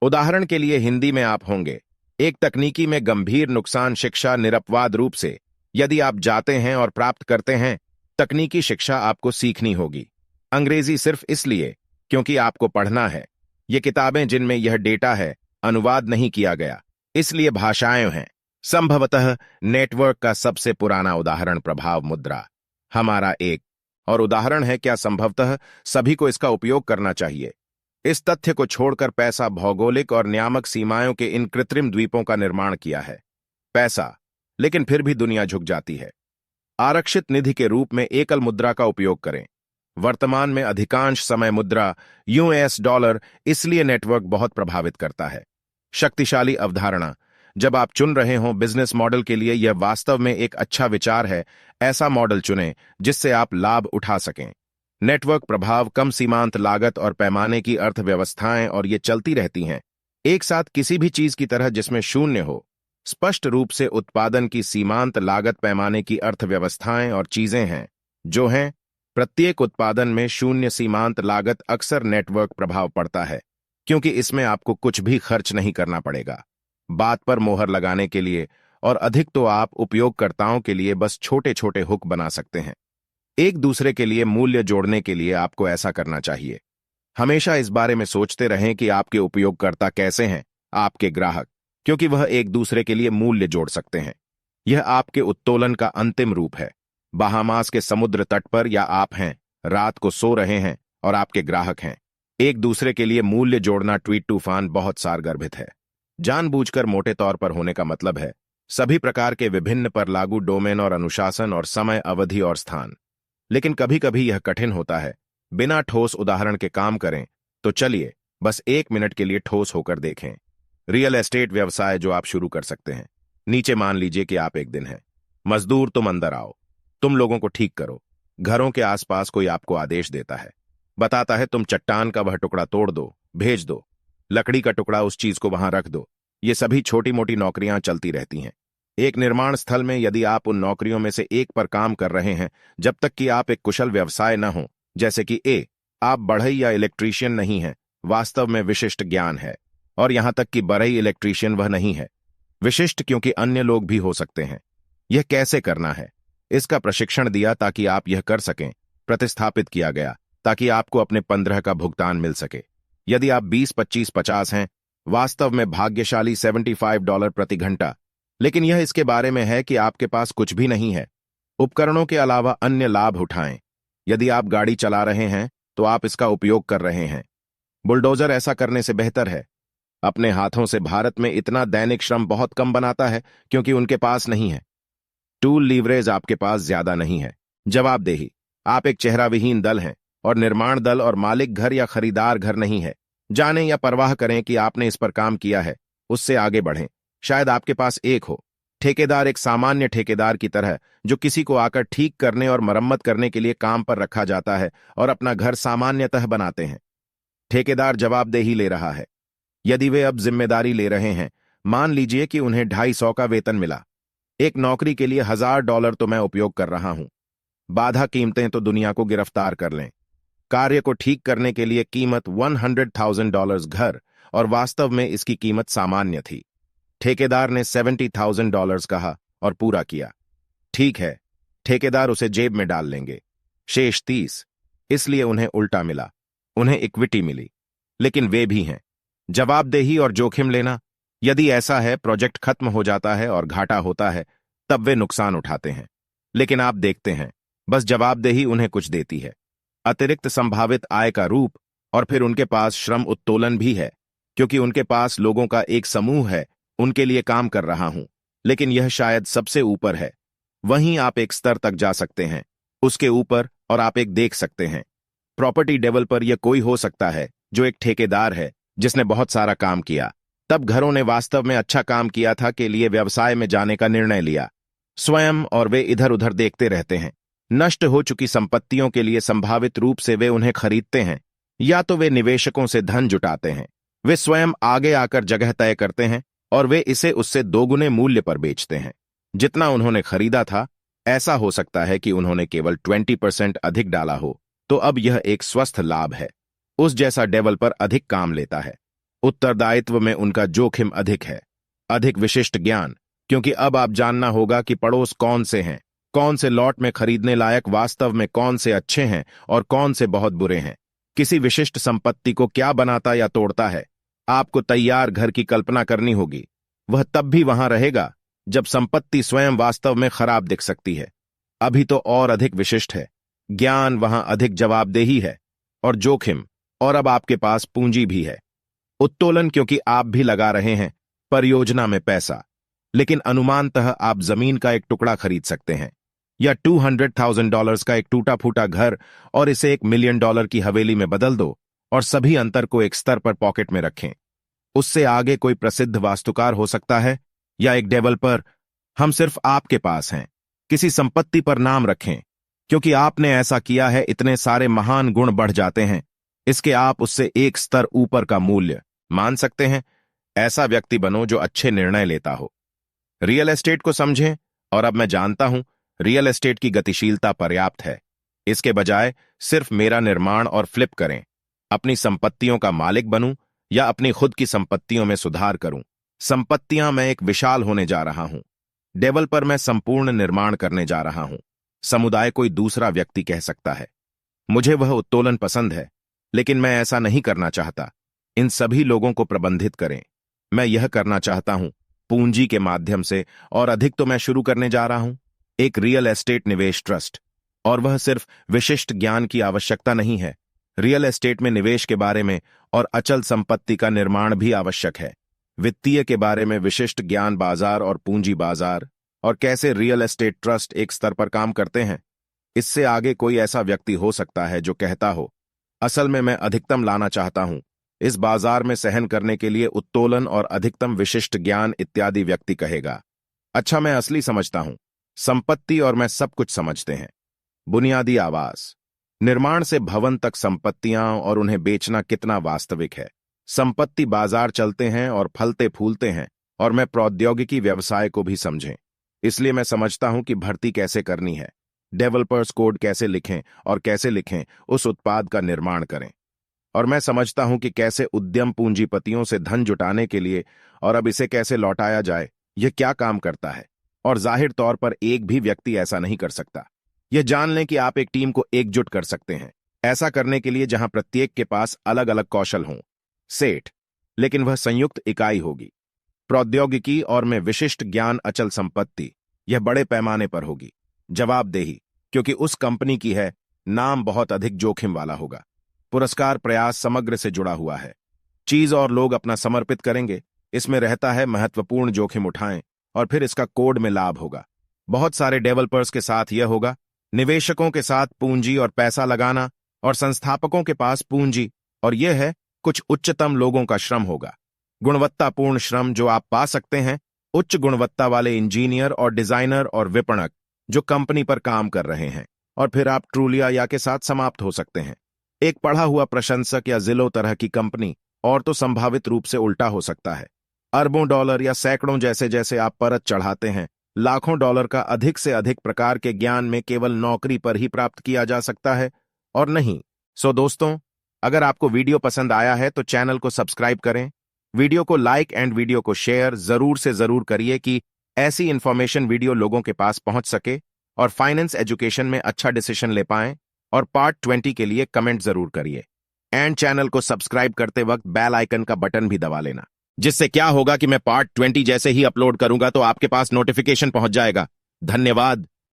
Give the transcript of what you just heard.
उदाहरण के लिए हिंदी में आप होंगे, एक तकनीकी में गंभीर नुकसान शिक्षा निरपवाद रूप से, यदि आप जाते हैं और प्राप्त करते हैं, तकनीकी शिक्षा आपको सीखनी होगी। अंग्रेजी सिर्फ इसलिए क्योंकि आपको पढ़ना है। ये किताबें जिनमें यह डेटा है, अनुवाद नहीं किया गया, इसलिए भाषाएं हैं। संभवतः नेटवर्क का सबसे पुराना उदाहरण प्रभाव मुद्रा हमारा एक और उदाहरण है। क्या संभवतः सभी को इसका उपयोग करना चाहिए? इस तथ्य को छोड़कर पैसा भौगोलिक और नियामक सीमाओं के इन कृत्रिम द्वीपों का निर्माण किया है। पैसा, लेकिन फिर भी दुनिया झुक जाती है। आरक्षित निधि के रूप में एकल मुद्रा का उपयोग करें। वर्तमान में अधिकांश समय मुद्रा यूएस डॉलर, इसलिए नेटवर्क बहुत प्रभावित करता है। शक्तिशाली अवधारणा, जब आप चुन रहे हों बिजनेस मॉडल के लिए, यह वास्तव में एक अच्छा विचार है। ऐसा मॉडल चुनें जिससे आप लाभ उठा सकें। नेटवर्क प्रभाव, कम सीमांत लागत और पैमाने की अर्थव्यवस्थाएं, और ये चलती रहती हैं एक साथ किसी भी चीज की तरह जिसमें शून्य हो। स्पष्ट रूप से उत्पादन की सीमांत लागत पैमाने की अर्थव्यवस्थाएं और चीजें हैं जो हैं प्रत्येक उत्पादन में शून्य सीमांत लागत। अक्सर नेटवर्क प्रभाव पड़ता है क्योंकि इसमें आपको कुछ भी खर्च नहीं करना पड़ेगा बात पर मोहर लगाने के लिए, और अधिक तो आप उपयोगकर्ताओं के लिए बस छोटे छोटे हुक बना सकते हैं। एक दूसरे के लिए मूल्य जोड़ने के लिए आपको ऐसा करना चाहिए। हमेशा इस बारे में सोचते रहें कि आपके उपयोगकर्ता कैसे हैं, आपके ग्राहक, क्योंकि वह एक दूसरे के लिए मूल्य जोड़ सकते हैं। यह आपके उत्तोलन का अंतिम रूप है। बहामास के समुद्र तट पर, या आप हैं, रात को सो रहे हैं और आपके ग्राहक हैं। एक दूसरे के लिए मूल्य जोड़ना ट्वीट तूफान बहुत सारगर्भित है। जानबूझकर मोटे तौर पर होने का मतलब है सभी प्रकार के विभिन्न पर लागू डोमेन और अनुशासन और समय अवधि और स्थान। लेकिन कभी कभी यह कठिन होता है। बिना ठोस उदाहरण के काम करें, तो चलिए बस 1 मिनट के लिए ठोस होकर देखें। रियल एस्टेट व्यवसाय जो आप शुरू कर सकते हैं। नीचे मान लीजिए कि आप एक दिन हैं। मजदूर, तुम अंदर आओ, तुम लोगों को ठीक करो। घरों के आसपास कोई आपको आदेश देता है, बताता है तुम चट्टान का वह टुकड़ा तोड़ दो, भेज दो, लकड़ी का टुकड़ा उस चीज को वहां रख दो। ये सभी छोटी मोटी नौकरियां चलती रहती हैं। एक निर्माण स्थल में यदि आप उन नौकरियों में से एक पर काम कर रहे हैं, जब तक कि आप एक कुशल व्यवसाय न हो, जैसे कि आप बढ़ई या इलेक्ट्रीशियन नहीं हैं, वास्तव में विशिष्ट ज्ञान है। और यहां तक कि बढ़ई इलेक्ट्रीशियन वह नहीं है विशिष्ट, क्योंकि अन्य लोग भी हो सकते हैं। यह कैसे करना है, इसका प्रशिक्षण दिया ताकि आप यह कर सकें। प्रतिस्थापित किया गया ताकि आपको अपने 15 का भुगतान मिल सके। यदि आप 20, 25, 50 हैं, वास्तव में भाग्यशाली $75 प्रति घंटा। लेकिन यह इसके बारे में है कि आपके पास कुछ भी नहीं है। उपकरणों के अलावा अन्य लाभ उठाएं। यदि आप गाड़ी चला रहे हैं तो आप इसका उपयोग कर रहे हैं। बुलडोजर ऐसा करने से बेहतर है। अपने हाथों से भारत में इतना दैनिक श्रम बहुत कम बनाता है क्योंकि उनके पास नहीं है। टूल लीवरेज आपके पास ज्यादा नहीं है। जवाबदेही, आप एक चेहरा विहीन दल हैं और निर्माण दल और मालिक घर या खरीदार घर नहीं है। जानें या परवाह करें कि आपने इस पर काम किया है, उससे आगे बढ़ें। शायद आपके पास एक हो। ठेकेदार एक सामान्य ठेकेदार की तरह जो किसी को आकर ठीक करने और मरम्मत करने के लिए काम पर रखा जाता है और अपना घर सामान्यतः बनाते हैं। ठेकेदार जवाबदेही ले रहा है। यदि वे अब जिम्मेदारी ले रहे हैं, मान लीजिए कि उन्हें 250 का वेतन मिला। एक नौकरी के लिए $1000 तो मैं उपयोग कर रहा हूं। बाधा कीमतें तो दुनिया को गिरफ्तार कर लें। कार्य को ठीक करने के लिए कीमत $100,000 घर, और वास्तव में इसकी कीमत सामान्य थी। ठेकेदार ने $70,000 कहा और पूरा किया। ठीक है, ठेकेदार उसे जेब में डाल लेंगे। शेष 30, इसलिए उन्हें उल्टा मिला। उन्हें इक्विटी मिली। लेकिन वे भी हैं जवाबदेही और जोखिम लेना। यदि ऐसा है, प्रोजेक्ट खत्म हो जाता है और घाटा होता है, तब वे नुकसान उठाते हैं। लेकिन आप देखते हैं, बस जवाबदेही उन्हें कुछ देती है, अतिरिक्त संभावित आय का रूप, और फिर उनके पास श्रम उत्तोलन भी है क्योंकि उनके पास लोगों का एक समूह है उनके लिए काम कर रहा हूं। लेकिन यह शायद सबसे ऊपर है। वहीं आप एक स्तर तक जा सकते हैं, उसके ऊपर, और आप एक देख सकते हैं। प्रॉपर्टी डेवलपर यह कोई हो सकता है जो एक ठेकेदार है जिसने बहुत सारा काम किया। तब घरों ने वास्तव में अच्छा काम किया था के लिए व्यवसाय में जाने का निर्णय लिया स्वयं, और वे इधर उधर देखते रहते हैं। नष्ट हो चुकी संपत्तियों के लिए संभावित रूप से वे उन्हें खरीदते हैं, या तो वे निवेशकों से धन जुटाते हैं। वे स्वयं आगे आकर जगह तय करते हैं और वे इसे उससे दोगुने मूल्य पर बेचते हैं जितना उन्होंने खरीदा था। ऐसा हो सकता है कि उन्होंने केवल 20% अधिक डाला हो, तो अब यह एक स्वस्थ लाभ है। उस जैसा डेवलपर अधिक काम लेता है, उत्तरदायित्व में उनका जोखिम अधिक है। अधिक विशिष्ट ज्ञान, क्योंकि अब आप जानना होगा कि पड़ोस कौन से हैं, कौन से लॉट में खरीदने लायक वास्तव में कौन से अच्छे हैं और कौन से बहुत बुरे हैं। किसी विशिष्ट संपत्ति को क्या बनाता या तोड़ता है। आपको तैयार घर की कल्पना करनी होगी। वह तब भी वहां रहेगा जब संपत्ति स्वयं वास्तव में खराब दिख सकती है। अभी तो और अधिक विशिष्ट है। ज्ञान वहां अधिक जवाबदेही है और जोखिम, और अब आपके पास पूंजी भी है। उत्तोलन, क्योंकि आप भी लगा रहे हैं परियोजना में पैसा, लेकिन अनुमानतः आप जमीन का एक टुकड़ा खरीद सकते हैं या $200,000 का एक टूटा फूटा घर और इसे $1 मिलियन की हवेली में बदल दो और सभी अंतर को एक स्तर पर पॉकेट में रखें। उससे आगे कोई प्रसिद्ध वास्तुकार हो सकता है या एक डेवलपर। हम सिर्फ आपके पास हैं। किसी संपत्ति पर नाम रखें, क्योंकि आपने ऐसा किया है। इतने सारे महान गुण बढ़ जाते हैं इसके आप उससे एक स्तर ऊपर का मूल्य मान सकते हैं। ऐसा व्यक्ति बनो जो अच्छे निर्णय लेता हो। रियल एस्टेट को समझें, और अब मैं जानता हूं रियल एस्टेट की गतिशीलता पर्याप्त है। इसके बजाय सिर्फ मेरा निर्माण और फ्लिप करें। अपनी संपत्तियों का मालिक बनूं या अपनी खुद की संपत्तियों में सुधार करूं। संपत्तियां मैं एक विशाल होने जा रहा हूं। डेवलपर मैं संपूर्ण निर्माण करने जा रहा हूं। समुदाय कोई दूसरा व्यक्ति कह सकता है। मुझे वह उत्तोलन पसंद है, लेकिन मैं ऐसा नहीं करना चाहता। इन सभी लोगों को प्रबंधित करें। मैं यह करना चाहता हूं पूंजी के माध्यम से, और अधिक तो मैं शुरू करने जा रहा हूं एक रियल एस्टेट निवेश ट्रस्ट। और वह सिर्फ विशिष्ट ज्ञान की आवश्यकता नहीं है। रियल एस्टेट में निवेश के बारे में और अचल संपत्ति का निर्माण भी आवश्यक है। वित्तीय के बारे में विशिष्ट ज्ञान, बाजार और पूंजी बाजार, और कैसे रियल एस्टेट ट्रस्ट एक स्तर पर काम करते हैं। इससे आगे कोई ऐसा व्यक्ति हो सकता है जो कहता हो, असल में मैं अधिकतम लाना चाहता हूं इस बाजार में सहन करने के लिए उत्तोलन और अधिकतम विशिष्ट ज्ञान इत्यादि। व्यक्ति कहेगा, अच्छा मैं असली समझता हूं। संपत्ति और मैं सब कुछ समझते हैं। बुनियादी आवास, निर्माण से भवन तक संपत्तियां और उन्हें बेचना कितना वास्तविक है। संपत्ति बाजार चलते हैं और फलते फूलते हैं, और मैं प्रौद्योगिकी व्यवसाय को भी समझें। इसलिए मैं समझता हूं कि भर्ती कैसे करनी है, डेवलपर्स कोड कैसे लिखें और कैसे लिखें उस उत्पाद का निर्माण करें। और मैं समझता हूं कि कैसे उद्यम पूंजीपतियों से धन जुटाने के लिए और अब इसे कैसे लौटाया जाए, यह क्या काम करता है। और जाहिर तौर पर एक भी व्यक्ति ऐसा नहीं कर सकता। यह जान लें कि आप एक टीम को एकजुट कर सकते हैं ऐसा करने के लिए जहां प्रत्येक के पास अलग अलग कौशल हों। सेठ, लेकिन वह संयुक्त इकाई होगी। प्रौद्योगिकी और में विशिष्ट ज्ञान, अचल संपत्ति, यह बड़े पैमाने पर होगी। जवाबदेही, क्योंकि उस कंपनी की है, नाम बहुत अधिक जोखिम वाला होगा। पुरस्कार, प्रयास समग्र से जुड़ा हुआ है। चीज और लोग अपना समर्पित करेंगे। इसमें रहता है महत्वपूर्ण जोखिम उठाएं और फिर इसका कोड में लाभ होगा। बहुत सारे डेवलपर्स के साथ यह होगा, निवेशकों के साथ पूंजी और पैसा लगाना, और संस्थापकों के पास पूंजी, और यह है कुछ उच्चतम लोगों का श्रम होगा। गुणवत्तापूर्ण श्रम जो आप पा सकते हैं, उच्च गुणवत्ता वाले इंजीनियर और डिजाइनर और विपणक जो कंपनी पर काम कर रहे हैं, और फिर आप ट्रूलिया या के साथ समाप्त हो सकते हैं। एक पढ़ा हुआ प्रशंसक या जिलो तरह की कंपनी, और तो संभावित रूप से उल्टा हो सकता है। अरबों डॉलर या सैकड़ों, जैसे जैसे आप परत चढ़ाते हैं, लाखों डॉलर का अधिक से अधिक प्रकार के ज्ञान में केवल नौकरी पर ही प्राप्त किया जा सकता है और नहीं। सो दोस्तों, अगर आपको वीडियो पसंद आया है तो चैनल को सब्सक्राइब करें, वीडियो को लाइक एंड वीडियो को शेयर जरूर से जरूर करिए कि ऐसी इंफॉर्मेशन वीडियो लोगों के पास पहुंच सके और फाइनेंस एजुकेशन में अच्छा डिसीजन ले पाएं। और पार्ट 20 के लिए कमेंट जरूर करिए एंड चैनल को सब्सक्राइब करते वक्त बेल आइकन का बटन भी दबा लेना, जिससे क्या होगा कि मैं पार्ट 20 जैसे ही अपलोड करूंगा तो आपके पास नोटिफिकेशन पहुंच जाएगा। धन्यवाद।